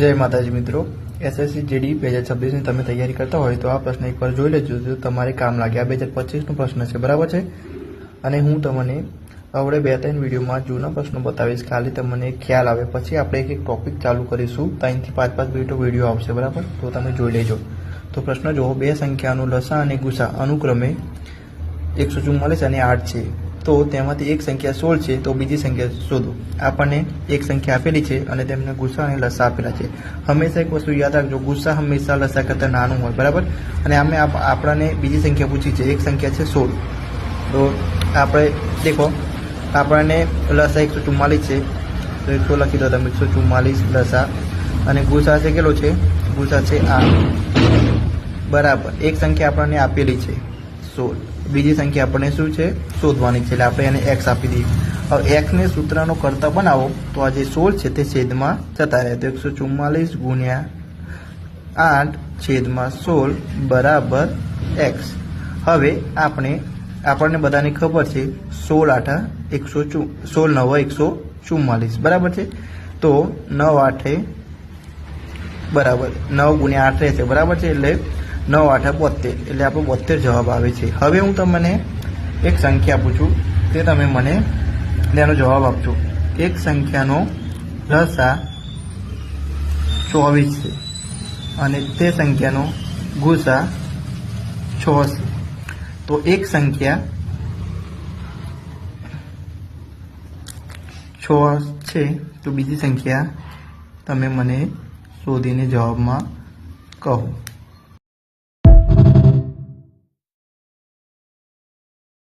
जय माताजी मित्रों, एसएससी जेडी 2026 ની તમે તૈયારી કરતા હોય તો આ પ્રશ્ન એકવાર જોઈ લેજો જો તમારે કામ લાગે। આ 2025 નો પ્રશ્ન છે, બરાબર છે। અને હું તમને આવડે 2-3 વિડીયોમાં જૂના પ્રશ્નો બતાવીશ, ખાલી તમને ખ્યાલ આવે પછી આપણે એક એક ટોપિક ચાલુ કરીશું। 3 થી 5 મિનિટનો વિડીયો આવશે, બરાબર? તો તમે જોઈ લેજો। તો પ્રશ્ન જો બે સંખ્યાનો લસા અને ગુસા અનુક્રમે 144 અને 8 છે, તો તેમાંથી એક સંખ્યા 16 છે, તો બીજી સંખ્યા શોધો। આપણને એક સંખ્યા આપેલી છે અને તેમને ગુસા અને લસા આપેલા છે। હંમેશા એક વસ્તુ યાદ રાખજો, ગુસા હંમેશા લસા કરતાં નાનું હોય, બરાબર? અને આમે આપણને બીજી સંખ્યા પૂછી છે, એક સંખ્યા છે 16। તો આપણે દેખો, આપણને લસા 144 છે, તો 100 લખી દો તમે, 144 લસા, અને ગુસા છે કેટલો છે? ગુસા છે 8, બરાબર। એક સંખ્યા આપણને આપેલી છે 16, બીજી સંખ્યા આપણને શું છે? શોધવાની છે, એટલે આપણે એને x આપી દઈએ। હવે x ને સૂત્રનો કરતા બનાવો તો આ જે 16 છે તે છેદમાં જતા રહે, તો 144 ગુણ્યા 8 છેદમાં 16 બરાબર x। હવે આપણને બધાને ખબર છે 16 9 144, બરાબર છે? તો 9 8 બરાબર 9 ગુણ્યા 8 રહેશે, બરાબર છે? એટલે 9 8 72, એટલે આપણો 72 જવાબ આવે છે। હવે હું તમને એક સંખ્યા આપું છું, તે તમે મને તેનો જવાબ આપજો। એક સંખ્યાનો લસા 24 છે અને તે સંખ્યાનો ગુસા 6 છે, તો એક સંખ્યા 6 છે, તો બીજી સંખ્યા તમે મને શોધીને જવાબમાં કહો।